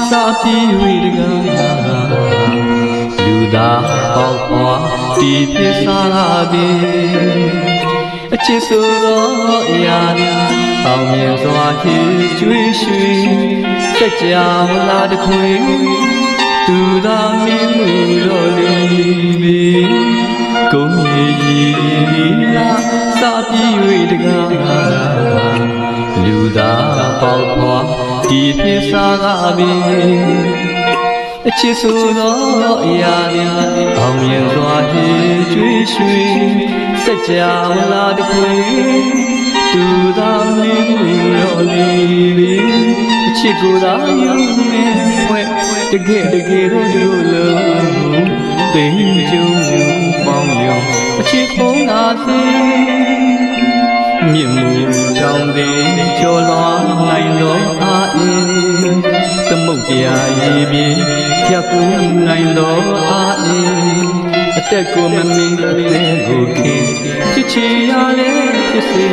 စာပြေဝေတကားလူသားပေါက်ပွားဒီဖြစ်စားလာပြီအချစ်ဆိုသောအရာအောင်မြင်စွာဟေကျွေးရွှေစัจ जा ဝလာတခွေသူသာမြင်မှုတော်လီပြီကုန်းကြီးလာစာပြေဝေတကားလူသားပေါက်ဖွာဒီဖြစ်စားကားပြီအချစ်ဆိုသောအရာအောင်မြင်စွာဟေကျွေးရွှေစัจ जा ဝလာတခွေသူသာမြင်မှုတော်လီပြီအချစ်ကိုသာယုံနေဝဲတကယ်တော့ဒီလိုလုံးသိကြုံပေါင်းယုံအချစ်ဖုံးလာစေမြင့်မှုကြောင့်သည်ကျော်လွားနိုင်သောအာအင်းသမုတ်တရားရည်ပြင်းဖြတ်ကူးနိုင်သောအာအင်းအသက်ကိုမမင်းအသေးကိုခင်ချစ်ချီရလဲဖြစ်စေ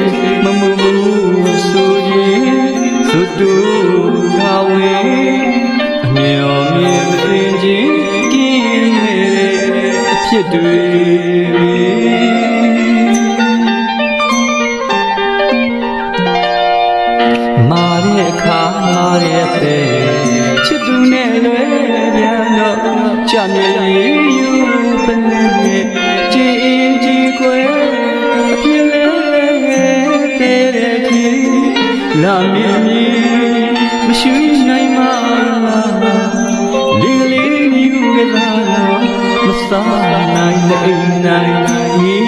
မမှုဘူးဆိုရင်သုတူငါဝေအမျော်မြင်မသိခြင်းကင်းနေတဲ့အဖြစ်တွေမာရဲ့အခါမာရဲ့တဲ့ချစ်သူနဲ့လွယ်ပြန်တော့ကြမြည်ယူပနဲ့ကြည်အင်းကြည်ခွဲအပြည့်လဲတဲ့ကြီးလာမြည်မြည်မရှိနိုင်မှာလေးလေးမြူကလာမစားနိုင်မအိမ်နိုင်ညီ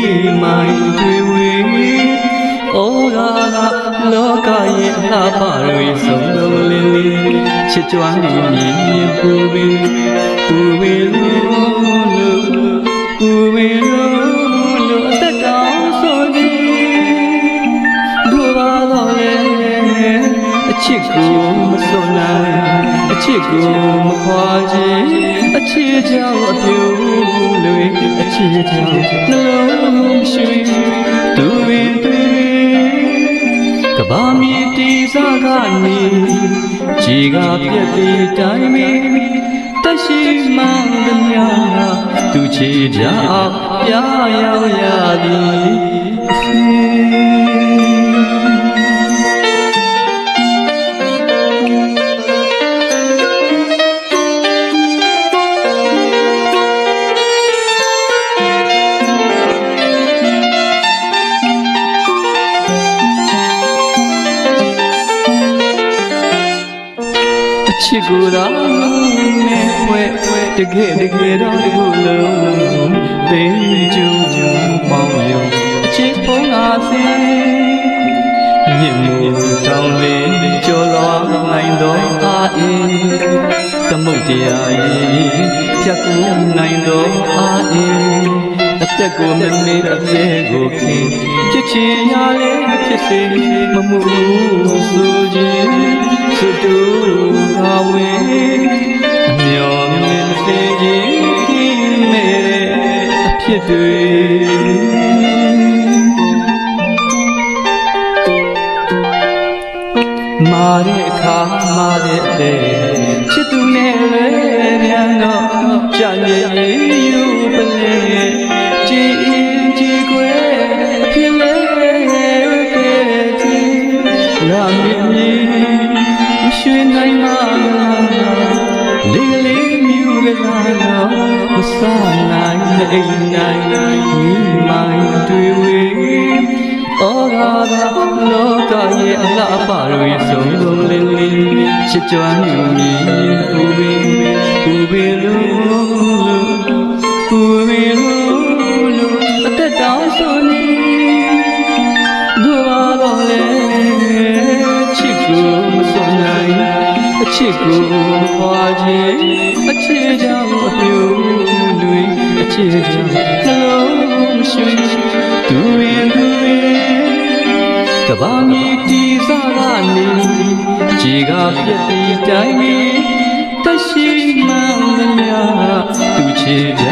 မိုင်းတွေဝေဩရာလောကရဲ့အလှပတွေဆုံးလုံးလင်းလင်းချစ်ကြွမ်းနေမြင်ပူပင်လို့အသက်တောင်ဆိုသည်ဒူပါတော့လေအချစ်ကိုမစွန့်နိုင်အချစ်ကိုမခွာခြင်းအချစ်ကြောင့်အပြူလွေအချစ်ကြောင့်နှလုံးရှိသူဝင်ကဘာမီတီစားကနေခြေကပြက်ပြီးတိုင်းမီတရှိမှန်သမျှသူချေကြအောင်ပြရောက်ရသည်ချစ်ကိုယ်တော်နဲ့ဖွဲ့တကယ်တော့ဒီလိုလုံးသိကြုံပေါင်းယုံအချစ်ဖုံးလာစေမြင့်မှုတောင်းလေးကျော်လွားနိုင်သောအာအင်းသမုတ်တရား၏ဖြတ်ကူးနိုင်သောအာအင်းအသက်ကိုမမေ့အသေးကိုခင်ချစ်ချင်ရလေဖြစ်စေမမှုဆိုခြင်းသုတူငါဝေအမျော်မြင်စေခြင်းကင်းနေအဖြစ်တွေမာတဲ့အခါမာတဲ့ချစ်သူနဲ့လည်းပြန်တော့ကြံ့ရည်ယူပလဲကြည်အင်းကြည်ခွဲအဖြစ်လဲတဲ့ကြီးလာမြင်မြင်ရွှေနိုင်မှာလေးလေးမြူကလာတော့မစားနိုင်မအိမ်နိုင်ညီမိုင်းတွေဝေဩရာလောကရဲ့အလှပတွေဆုံးလုံးလင်းလင်းချစ်ကြွမ်းမြည်ပူပင်လို့အသက်တောင်ဆိုနေဒူပါတော့လေချစ်ကိုမစွန့်နိုင်အချစ်ကိုခွာခြင်းအချစ်ကြောင့်အပြူတွေအချစ်ကြောင့်နှလုံးရှိသူရင်ကဘာမီတီစားကနေခြေကပြက်ပြီးတိုင်းမီတရှိမှန်သမျှသူချေကြ